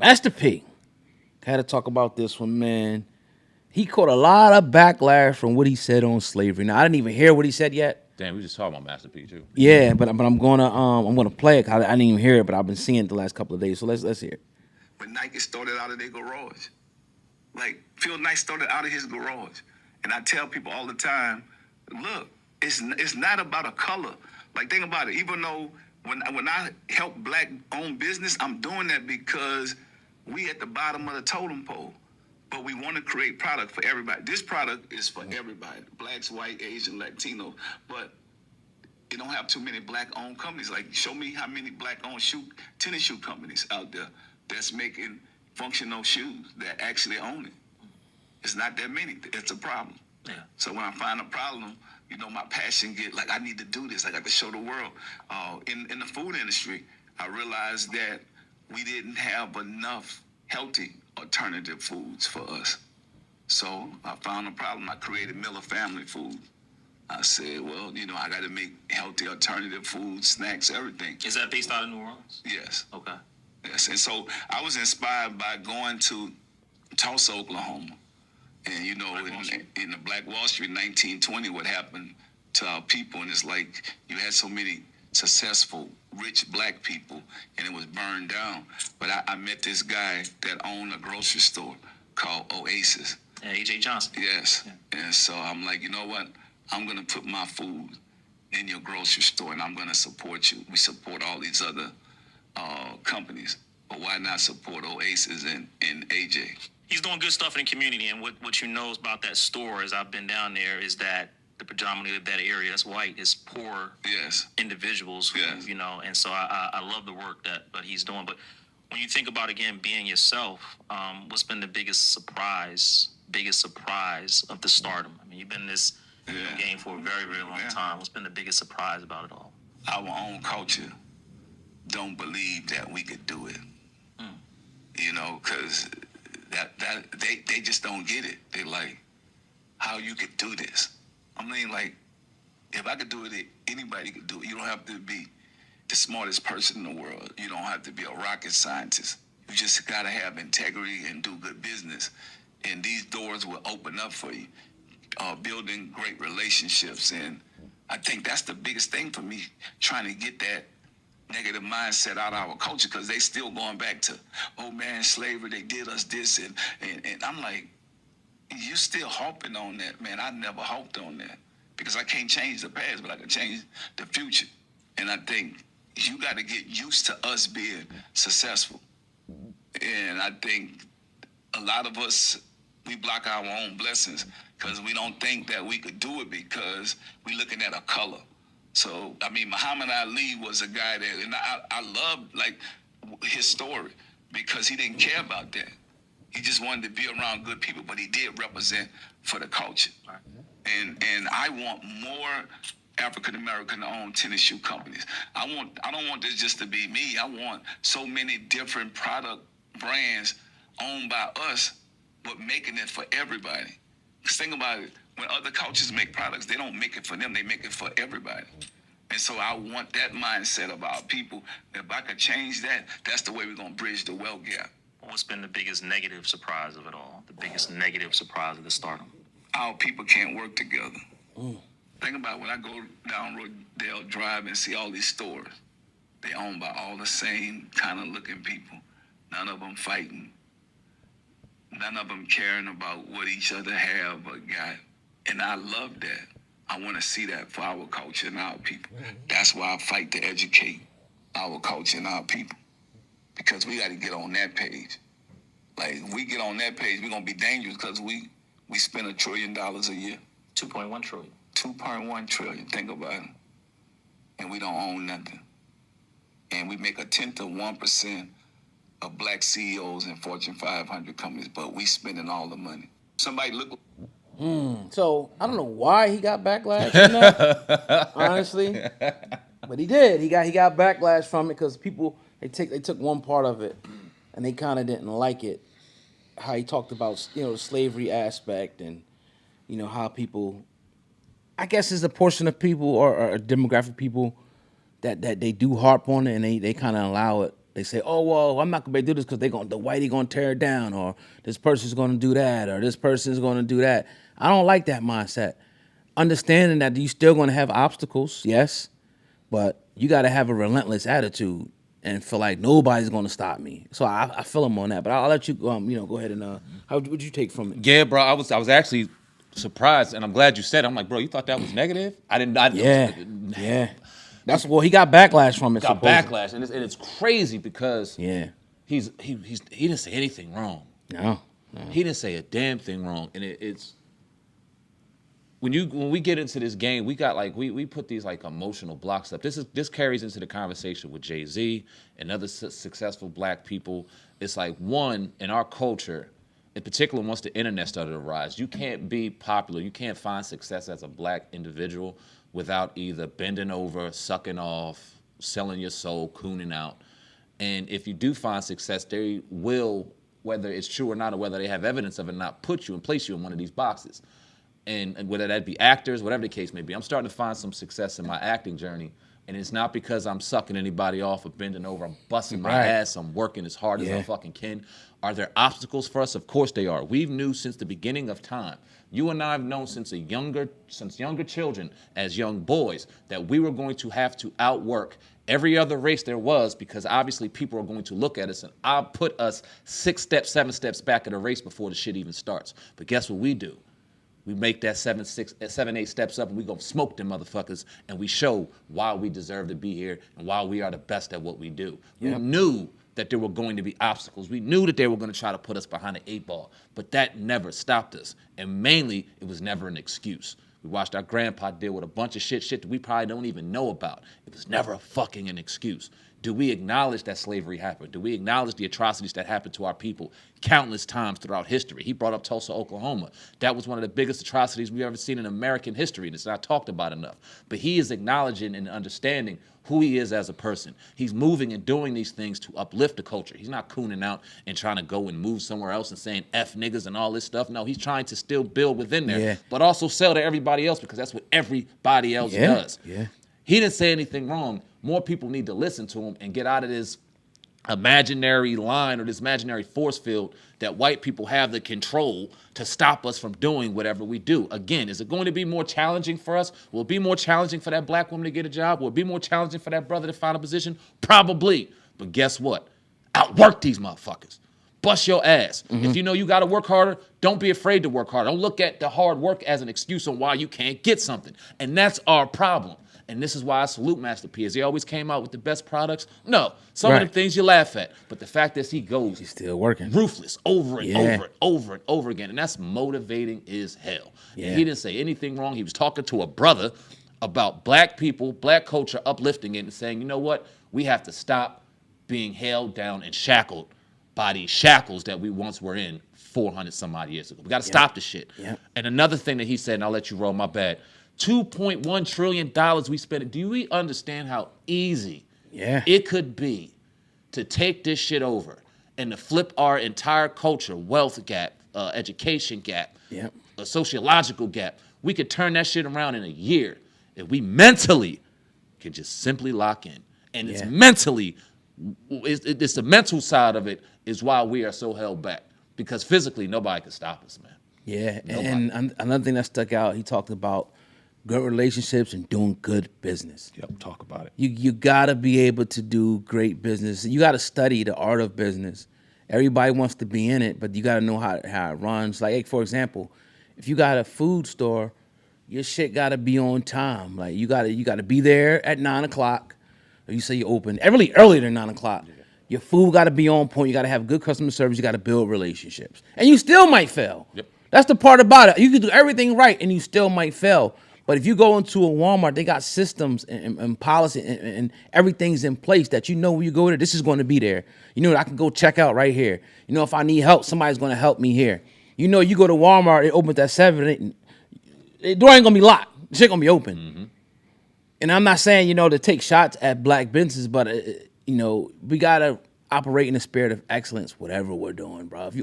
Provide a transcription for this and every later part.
Master P. Had to talk about this one, man. He caught a lot of backlash from what he said on slavery. Now I didn't even hear what he said yet. Damn, we just talking about Master P too. Yeah, but I'm gonna play it. 'Cause I didn't even hear it, but I've been seeing it the last couple of days. So let's hear it. When Nike started out of their garage, like Phil Knight started out of his garage, and I tell people all the time, look, it's not about a color. Like think about it. Even though when I help black owned business, I'm doing that because we at the bottom of the totem pole. But we want to create product for everybody. This product is for everybody. Blacks, white, Asian, Latino. But you don't have too many black-owned companies. Like, show me how many black-owned tennis shoe companies out there that's making functional shoes that actually own it. It's not that many. It's a problem. Yeah. So when I find a problem, you know, my passion get like, I need to do this. I got to show the world. In the food industry, I realized that we didn't have enough healthy alternative foods for us. So I found a problem. I created Miller Family Food. I said, well, you know, I got to make healthy alternative foods, snacks, everything. Is that based out of New Orleans? Yes. Okay. Yes. And so I was inspired by going to Tulsa, Oklahoma. And, you know, in the Black Wall Street, 1920, what happened to our people. And it's like you had so many successful, rich black people, and it was burned down. But I met this guy that owned a grocery store called Oasis. Yeah, A.J. Johnson. Yes. Yeah. And so I'm like, you know what? I'm going to put my food in your grocery store, and I'm going to support you. We support all these other companies, but why not support Oasis and AJ? He's doing good stuff in the community, and what you know about that store, as I've been down there, is that the predominantly of that area that's white is poor Yes. individuals who, Yes. you know, and so I love the work that he's doing. But when you think about, again, being yourself, what's been the biggest surprise of the stardom? I mean, you've been in this game for a very, very long time. What's been the biggest surprise about it all? Our own culture don't believe that we could do it. You know, because they just don't get it. They like, how you could do this. I mean, like, if I could do it, anybody could do it. You don't have to be the smartest person in the world. You don't have to be a rocket scientist. You just got to have integrity and do good business. And these doors will open up for you. Building great relationships. And I think that's the biggest thing for me, trying to get that negative mindset out of our culture, because they still going back to, oh man, slavery, they did us this. And I'm like, you still harping on that, man. I never harped on that, because I can't change the past, but I can change the future. And I think you got to get used to us being successful. And I think a lot of us, we block our own blessings because we don't think that we could do it because we're looking at a color. So, I mean, Muhammad Ali was a guy that, and I love, like, his story, because he didn't care about that. He just wanted to be around good people, but he did represent for the culture. And I want more African-American owned tennis shoe companies. I don't want this just to be me. I want so many different product brands owned by us, but making it for everybody. Because think about it, when other cultures make products, they don't make it for them, they make it for everybody. And so I want that mindset of our people. If I could change that, that's the way we're going to bridge the wealth gap. What's been the biggest negative surprise of it all? The biggest negative surprise of the stardom? Our people can't work together. Think about when I go down Rodale Drive and see all these stores. They owned by all the same kind of looking people. None of them fighting. None of them caring about what each other have or got. And I love that. I want to see that for our culture and our people. That's why I fight to educate our culture and our people. Because we got to get on that page. Like, if we get on that page, we're going to be dangerous, because we spend $1 trillion a year. 2.1 trillion. 2.1 trillion, think about it. And we don't own nothing. And we make 0.1% of black CEOs in Fortune 500 companies, but we spending all the money. Somebody look. So I don't know why he got backlash from that, honestly, but he did. He got backlash from it because people they took one part of it and they kind of didn't like it. How he talked about, you know, the slavery aspect, and you know how people, I guess, is a portion of people or a demographic people that they do harp on it, and they kind of allow it they say, oh, well, I'm not going to do this because the whitey going to tear it down, or this person's going to do that, or this person's going to do that. I don't like that mindset. Understanding that you still going to have obstacles, yes, but you got to have a relentless attitude and feel like nobody's going to stop me. So I feel him on that. But I'll let you, go ahead and how would you take from it? Yeah, bro. I was actually surprised, and I'm glad you said it. I'm like, bro, you thought that was negative? I didn't. Yeah. He got backlash from it. Got backlash, and it's crazy because he didn't say anything wrong. No. He didn't say a damn thing wrong, and it's when we get into this game, we got we put these emotional blocks up. This carries into the conversation with Jay-Z and other successful black people. It's like, one, in our culture, in particular once the internet started to rise, you can't be popular, you can't find success as a black individual without either bending over, sucking off, selling your soul, cooning out. And if you do find success, they will, whether it's true or not, or whether they have evidence of it or not, put you and place you in one of these boxes. And whether that be actors, whatever the case may be, I'm starting to find some success in my acting journey. And it's not because I'm sucking anybody off or bending over. I'm busting my ass. I'm working as hard as I fucking can. Are there obstacles for us? Of course they are. We've knew since the beginning of time. You and I have known since younger children, as young boys, that we were going to have to outwork every other race there was, because obviously people are going to look at us and I'll put us 6 steps, 7 steps back in the race before the shit even starts. But guess what we do? We make that 7, 8 steps up, and we gonna smoke them motherfuckers, and we show why we deserve to be here and why we are the best at what we do. Yep. We knew that there were going to be obstacles. We knew that they were gonna try to put us behind the 8 ball, but that never stopped us. And mainly, it was never an excuse. We watched our grandpa deal with a bunch of shit that we probably don't even know about. It was never fucking an excuse. Do we acknowledge that slavery happened? Do we acknowledge the atrocities that happened to our people countless times throughout history? He brought up Tulsa, Oklahoma. That was one of the biggest atrocities we've ever seen in American history, and it's not talked about enough. But he is acknowledging and understanding who he is as a person. He's moving and doing these things to uplift the culture. He's not cooning out and trying to go and move somewhere else and saying F niggas and all this stuff. No, he's trying to still build within there, but also sell to everybody else, because that's what everybody else does. Yeah. He didn't say anything wrong. More people need to listen to him and get out of this imaginary line or this imaginary force field that white people have the control to stop us from doing whatever we do. Again, is it going to be more challenging for us? Will it be more challenging for that black woman to get a job? Will it be more challenging for that brother to find a position? Probably. But guess what? Outwork these motherfuckers. Bust your ass. Mm-hmm. If you know you got to work harder, don't be afraid to work harder. Don't look at the hard work as an excuse on why you can't get something. And that's our problem. And this is why I salute Master P. Has he always came out with the best products? No. Some of the things you laugh at. But the fact is he's still working. Ruthless over and over again. And that's motivating as hell. Yeah. And he didn't say anything wrong. He was talking to a brother about black people, black culture, uplifting it and saying, you know what? We have to stop being held down and shackled by these shackles that we once were in 400 some odd years ago. We got to stop the shit. Yep. And another thing that he said, and I'll let you roll, my bad, $2.1 trillion we spent. Do we understand how easy it could be to take this shit over and to flip our entire culture, wealth gap, education gap, a sociological gap? We could turn that shit around in a year if we mentally could just simply lock in. And it's mentally, it's the mental side of it is why we are so held back. Because physically, nobody can stop us, man. Yeah, and another thing that stuck out, he talked about good relationships and doing good business. Yep, talk about it. You gotta be able to do great business. You gotta study the art of business. Everybody wants to be in it, but you gotta know how it runs. Like, for example, if you got a food store, your shit gotta be on time. Like you gotta be there at 9:00. Or you say you open earlier than 9:00. Yeah. Your food gotta be on point. You gotta have good customer service. You gotta build relationships, and you still might fail. Yep. That's the part about it. You can do everything right, and you still might fail. But if you go into a Walmart, they got systems and policy and everything's in place that you know when you go there, this is going to be there. You know, I can go check out right here. You know, if I need help, somebody's going to help me here. You know, you go to Walmart, it opens at 7. The door ain't going to be locked. The shit going to be open. Mm-hmm. And I'm not saying, you know, to take shots at black businesses, but, you know, we got to operate in the spirit of excellence, whatever we're doing, bro. If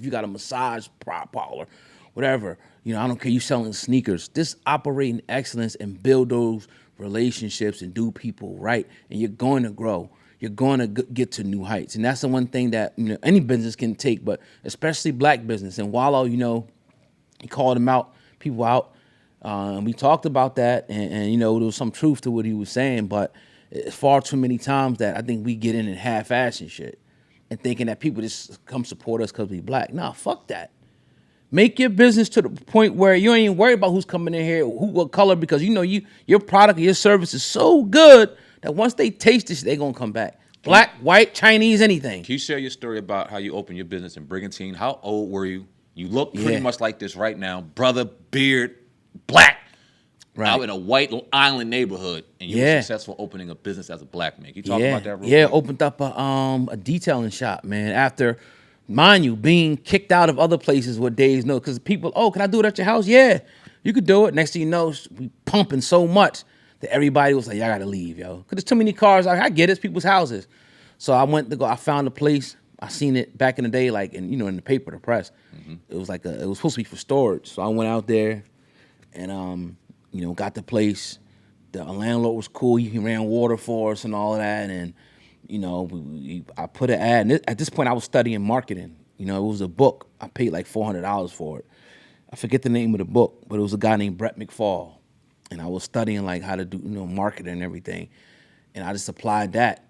you got a massage parlor, whatever, you know, I don't care, you selling sneakers, just operate in excellence and build those relationships and do people right, and you're going to grow. you're going to get to new heights. And that's the one thing that, you know, any business can take, but especially black business. And Wallow, you know, he called him out, people out. We talked about that, and you know, there was some truth to what he was saying, but it's far too many times that I think we get in and half-ass and shit and thinking that people just come support us because we black. Nah, fuck that. Make your business to the point where you ain't even worry about who's coming in here, what color, because you know your product or your service is so good that once they taste this, they gonna come back. Black, white, Chinese, anything. Can you share your story about how you opened your business in Brigantine? How old were you? You look pretty much like this right now, brother, beard, black, out in a white island neighborhood, and you were successful opening a business as a black man. Can you talk about that real quick? Opened up a detailing shop, man, after, mind you, being kicked out of other places with days no, because people, oh, can I do it at your house? Yeah, you could do it. Next thing you know, we pumping so much that everybody was like, y'all gotta leave, yo. Because there's too many cars. I get it, it's people's houses. So I found a place. I seen it back in the day, like, in the paper, the press. It was like it was supposed to be for storage. So I went out there and, got the place. The landlord was cool. He ran water for us and all of that. And, I put an ad. And at this point, I was studying marketing. It was a book. I paid like $400 for it. I forget the name of the book, but it was a guy named Brett McFall. And I was studying like how to do, marketing and everything. And I just applied that.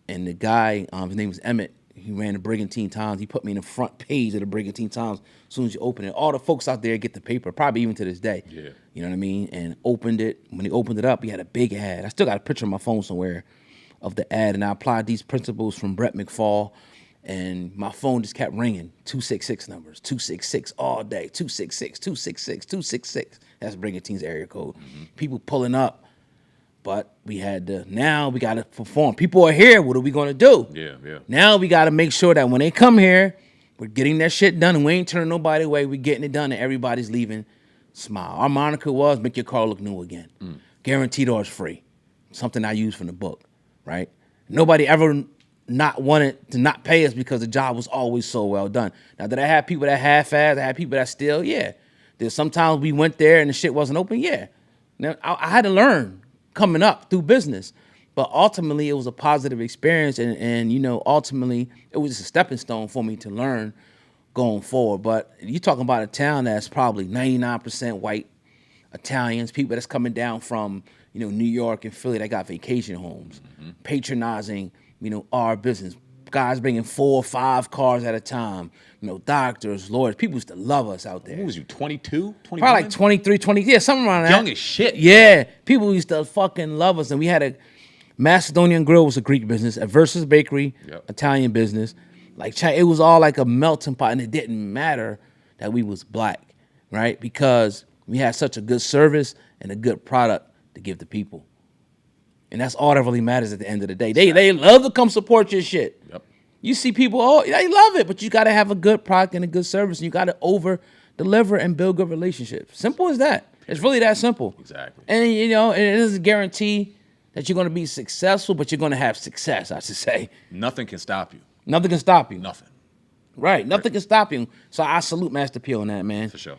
And the guy, his name was Emmett. He ran the Brigantine Times. He put me in the front page of the Brigantine Times as soon as you open it. All the folks out there get the paper, probably even to this day. Yeah. You know what I mean? And opened it. When he opened it up, he had a big ad. I still got a picture on my phone somewhere of the ad. And I applied these principles from Brett McFall. And my phone just kept ringing. 266 numbers. 266 all day. 266, 266, 266. That's Brigantine's area code. People pulling up. But now we got to perform. People are here. What are we going to do? Yeah. Now we got to make sure that when they come here, we're getting that shit done and we ain't turning nobody away. We're getting it done and everybody's leaving. Smile. Our moniker was make your car look new again. Guaranteed or it's free. Something I used from the book, right? Nobody ever not wanted to not pay us because the job was always so well done. Now, did I have people that half-assed? I had people that still, yeah. There's sometimes we went there and the shit wasn't open, yeah. Now, I had to learn coming up through business. But ultimately, it was a positive experience, and ultimately, it was just a stepping stone for me to learn going forward. But you're talking about a town that's probably 99% white Italians, people that's coming down from, New York and Philly that got vacation homes, patronizing, our business. Guys bringing 4 or 5 cars at a time, doctors, lawyers. People used to love us out there. What was you, 22, 21? Probably like 23, 20, yeah, something around that. Young as shit. Yeah, people used to fucking love us. And we had a Macedonian Grill was a Greek business, a Versus Bakery, Italian business. Like it was all like a melting pot, and it didn't matter that we was black, right? Because we had such a good service and a good product to give the people. And that's all that really matters at the end of the day. They love to come support your shit. Yep. You see people, they love it, but you got to have a good product and a good service, and you got to over-deliver and build good relationships. Simple as that. It's really that simple. Exactly. And, and it doesn't guarantee that you're going to be successful, but you're going to have success, I should say. Nothing can stop you. Nothing can stop you. Nothing. Right. Nothing can stop you. So I salute Master P on that, man. For sure.